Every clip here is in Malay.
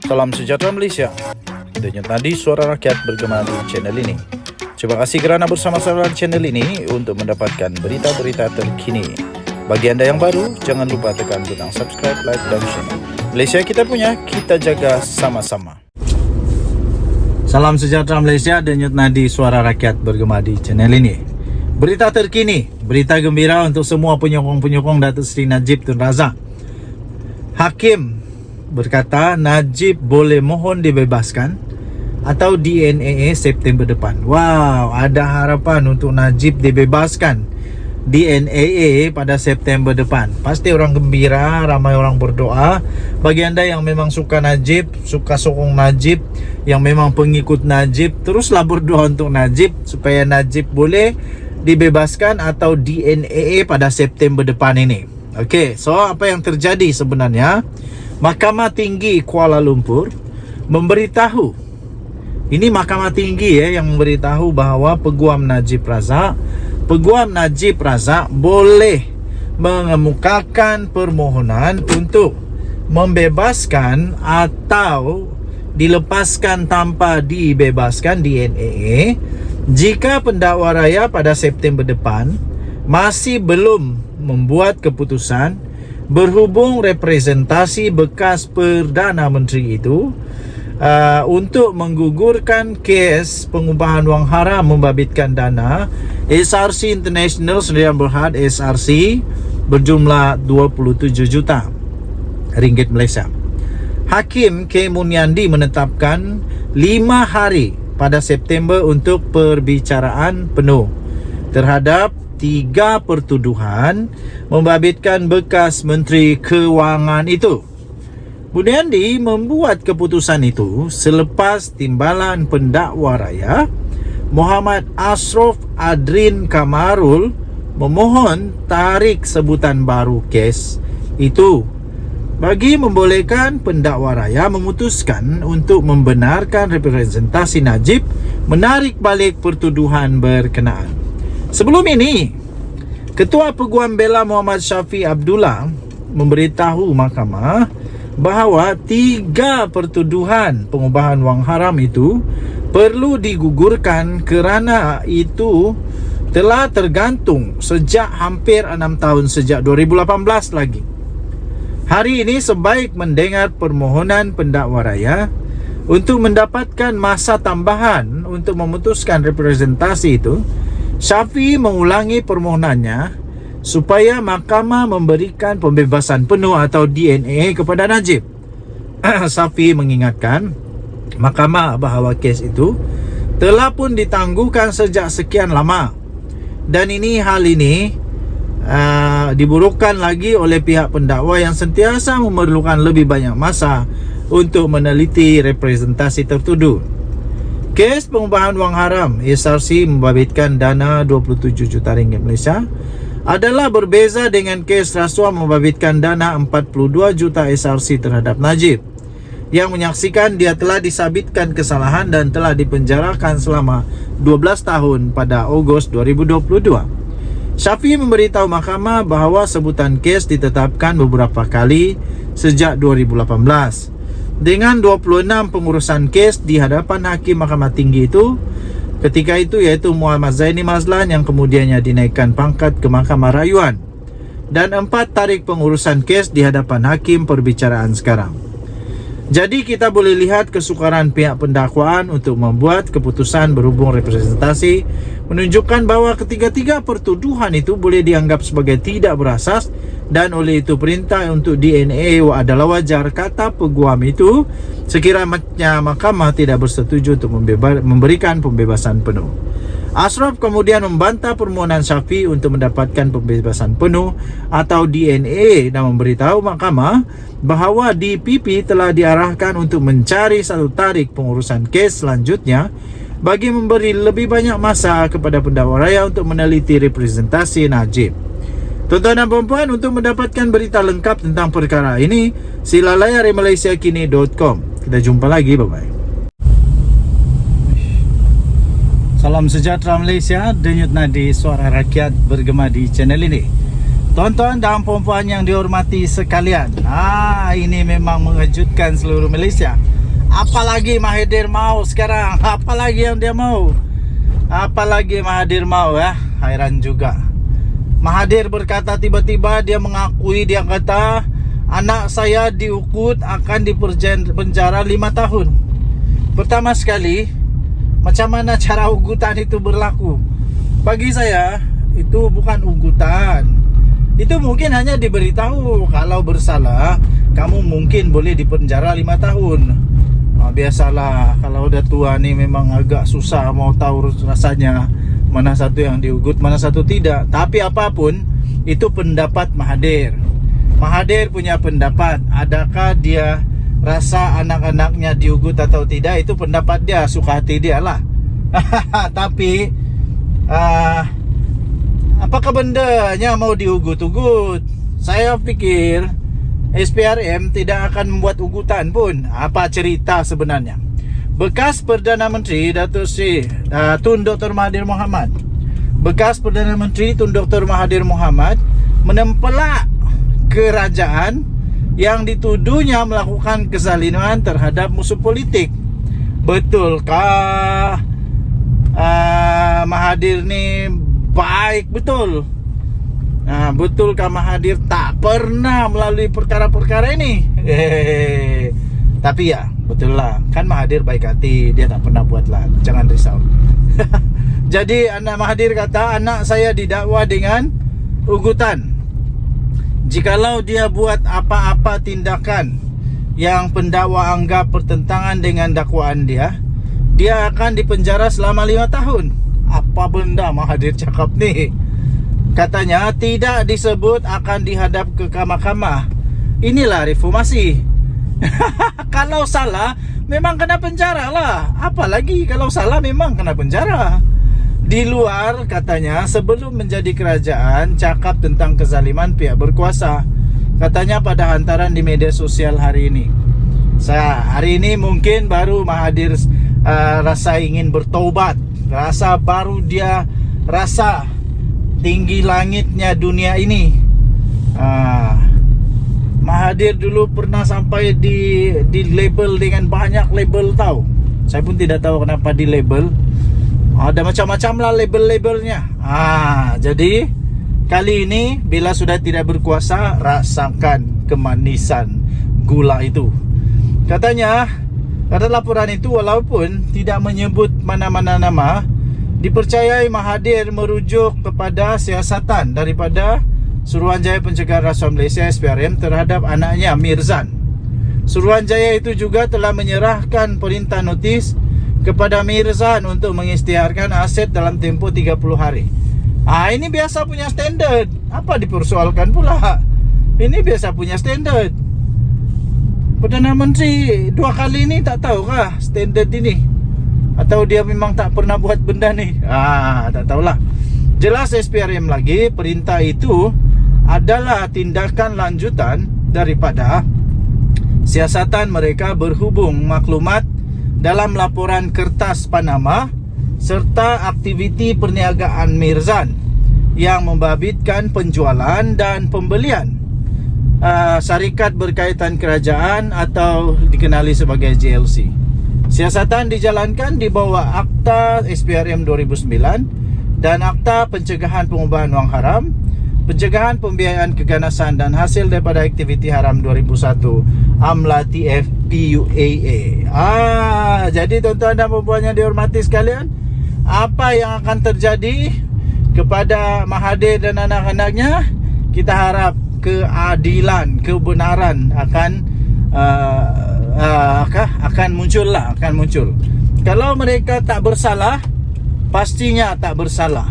Salam sejahtera Malaysia. Denyut nadi suara rakyat bergema di channel ini. Terima kasih kerana bersama-sama di channel ini untuk mendapatkan berita-berita terkini. Bagi anda yang baru, jangan lupa tekan butang subscribe, like dan share. Malaysia kita punya, kita jaga sama-sama. Salam sejahtera Malaysia, denyut nadi suara rakyat bergema di channel ini. Berita terkini, berita gembira untuk semua penyokong-penyokong Datuk Seri Najib Tun Razak. Hakim berkata Najib boleh mohon dibebaskan atau DNAA September depan. Wow, ada harapan untuk Najib dibebaskan DNAA pada September depan. Pasti orang gembira, ramai orang berdoa. Bagi anda yang memang suka Najib, suka sokong Najib, yang memang pengikut Najib, teruslah berdoa untuk Najib supaya Najib boleh dibebaskan atau DNAA pada September depan ini. Okey, so apa yang terjadi sebenarnya? Mahkamah Tinggi Kuala Lumpur memberitahu, ini Mahkamah Tinggi yang memberitahu bahawa Peguam Najib Razak boleh mengemukakan permohonan untuk membebaskan atau dilepaskan tanpa dibebaskan DNAA jika pendakwa raya pada September depan masih belum membuat keputusan berhubung representasi bekas Perdana Menteri itu untuk menggugurkan kes pengubahan wang haram membabitkan dana SRC International Sdn Bhd SRC berjumlah 27 juta ringgit Malaysia. Hakim K. Munyandi menetapkan 5 hari pada September untuk perbicaraan penuh terhadap 3 pertuduhan membabitkan bekas Menteri Kewangan itu. Munyandi membuat keputusan itu selepas timbalan pendakwa raya Muhammad Ashraf Adrin Kamarul memohon tarik sebutan baru kes itu bagi membolehkan pendakwa raya memutuskan untuk membenarkan representasi Najib menarik balik pertuduhan berkenaan. Sebelum ini, Ketua Peguam Bela Muhammad Syafiq Abdullah memberitahu mahkamah bahawa 3 pertuduhan pengubahan wang haram itu perlu digugurkan kerana itu telah tergantung sejak hampir 6 tahun, sejak 2018 lagi. Hari ini sebaik mendengar permohonan pendakwa raya untuk mendapatkan masa tambahan untuk memutuskan representasi itu, Syafiq mengulangi permohonannya supaya mahkamah memberikan pembebasan penuh atau DNAA kepada Najib. Syafiq mengingatkan mahkamah bahawa kes itu telah pun ditangguhkan sejak sekian lama dan hal ini diburukkan lagi oleh pihak pendakwa yang sentiasa memerlukan lebih banyak masa untuk meneliti representasi tertuduh. Kes pengubahan wang haram SRC membabitkan dana 27 juta ringgit Malaysia adalah berbeza dengan kes rasuah membabitkan dana 42 juta SRC terhadap Najib yang menyaksikan dia telah disabitkan kesalahan dan telah dipenjarakan selama 12 tahun pada Ogos 2022. Syafiq memberitahu mahkamah bahawa sebutan kes ditetapkan beberapa kali sejak 2018. Dengan 26 pengurusan kes di hadapan Hakim Mahkamah Tinggi itu ketika itu, iaitu Muhammad Zaini Mazlan yang kemudiannya dinaikkan pangkat ke Mahkamah Rayuan, dan 4 tarik pengurusan kes di hadapan Hakim perbicaraan sekarang. Jadi kita boleh lihat kesukaran pihak pendakwaan untuk membuat keputusan berhubung representasi menunjukkan bahawa ketiga-tiga pertuduhan itu boleh dianggap sebagai tidak berasas dan oleh itu perintah untuk DNA adalah wajar, kata peguam itu, sekiranya mahkamah tidak bersetuju untuk memberikan pembebasan penuh. Ashraf kemudian membantah permohonan Syafiq untuk mendapatkan pembebasan penuh atau DNA dan memberitahu mahkamah bahawa DPP telah diarahkan untuk mencari satu tarik pengurusan kes selanjutnya bagi memberi lebih banyak masa kepada pendakwa raya untuk meneliti representasi Najib. Tuan-tuan dan puan-puan, untuk mendapatkan berita lengkap tentang perkara ini, sila layari malaysiakini.com. Kita jumpa lagi, bye-bye. Salam sejahtera Malaysia, denyut nadi suara rakyat bergema di channel ini. Tuan-tuan dan puan-puan yang dihormati sekalian, ini memang mengejutkan seluruh Malaysia. Apalagi Mahathir mau sekarang, apalagi yang dia mau, apalagi Mahathir mau ya. Hairan juga. Mahathir berkata tiba-tiba, dia mengakui, dia kata anak saya diukut akan dipenjara 5 tahun. Pertama sekali, macam mana cara ugutan itu berlaku? Bagi saya itu bukan ugutan. Itu mungkin hanya diberitahu kalau bersalah kamu mungkin boleh dipenjara 5 tahun. Biasalah kalau udah tua nih memang agak susah mau tahu rasanya mana satu yang diugut, mana satu tidak. Tapi apapun itu pendapat Mahathir. Mahathir punya pendapat. Adakah dia rasa anak-anaknya diugut atau tidak, itu pendapat dia, suka hati dia lah. Tapi apakah bendanya mau diugut-ugut? Saya pikir SPRM tidak akan membuat ugutan pun. Apa cerita sebenarnya? Bekas Perdana Menteri Datuk Seri Tun Dr. Mahathir Mohamad, bekas Perdana Menteri Tun Dr. Mahathir Mohamad menempelak kerajaan yang dituduhnya melakukan kezaliman terhadap musuh politik. Betulkah Mahathir ni baik betul? Betulkah Mahathir tak pernah melalui perkara-perkara ini? Tapi ya, betul lah. Kan Mahathir baik hati, dia tak pernah buat lah. Jangan risau. Jadi anak Mahathir kata, anak saya didakwa dengan ugutan. Jikalau dia buat apa-apa tindakan yang pendakwa anggap bertentangan dengan dakwaan dia, dia akan dipenjara selama 5 tahun. Apa benda Mahathir cakap ni? Katanya tidak disebut akan dihadap ke mahkamah. Inilah reformasi. Kalau salah memang kena penjara lah. Apalagi kalau salah memang kena penjara. Di luar katanya sebelum menjadi kerajaan cakap tentang kezaliman pihak berkuasa. Katanya pada hantaran di media sosial hari ini. Hari ini mungkin baru Mahathir rasa ingin bertaubat. Rasa baru dia rasa tinggi langitnya dunia ini. Mahathir dulu pernah sampai di label dengan banyak label tahu. Saya pun tidak tahu kenapa di label. Ada macam-macam lah label-labelnya. Jadi kali ini bila sudah tidak berkuasa, rasakan kemanisan gula itu. Katanya pada laporan itu walaupun tidak menyebut mana-mana nama, dipercayai Mahathir merujuk kepada siasatan daripada Suruhanjaya Pencegahan Rasuah Malaysia SPRM terhadap anaknya Mirzan. Suruhanjaya itu juga telah menyerahkan perintah notis kepada Mirzan untuk mengisytiharkan aset dalam tempoh 30 hari. Ini biasa punya standard. Apa dipersoalkan pula? Ini biasa punya standard. Perdana Menteri 2 kali ni tak tahukah standard ini? Atau dia memang tak pernah buat benda ni? Tak tahulah. Jelas SPRM lagi, perintah itu adalah tindakan lanjutan daripada siasatan mereka berhubung maklumat dalam laporan kertas Panama serta aktiviti perniagaan Mirzan yang membabitkan penjualan dan pembelian syarikat berkaitan kerajaan atau dikenali sebagai JLC. Siasatan dijalankan di bawah Akta SPRM 2009 dan Akta Pencegahan Pengubahan Wang Haram, Pencegahan Pembiayaan Keganasan dan Hasil daripada Aktiviti Haram 2001 AMLA TFPUAA. Jadi tuan-tuan dan puan-puan yang dihormati sekalian, apa yang akan terjadi kepada Mahathir dan anak-anaknya? Kita harap keadilan, kebenaran akan muncul lah, akan muncul. Kalau mereka tak bersalah, pastinya tak bersalah.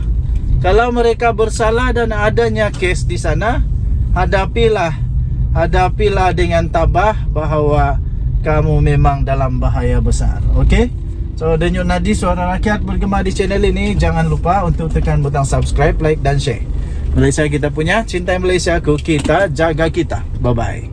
Kalau mereka bersalah dan adanya kes di sana, hadapilah dengan tabah bahawa kamu memang dalam bahaya besar. Okey? So, Denyut Nadi Suara Rakyat bergema di channel ini. Jangan lupa untuk tekan butang subscribe, like dan share. Malaysia kita punya, cintai Malaysia ku, kita jaga kita. Bye-bye.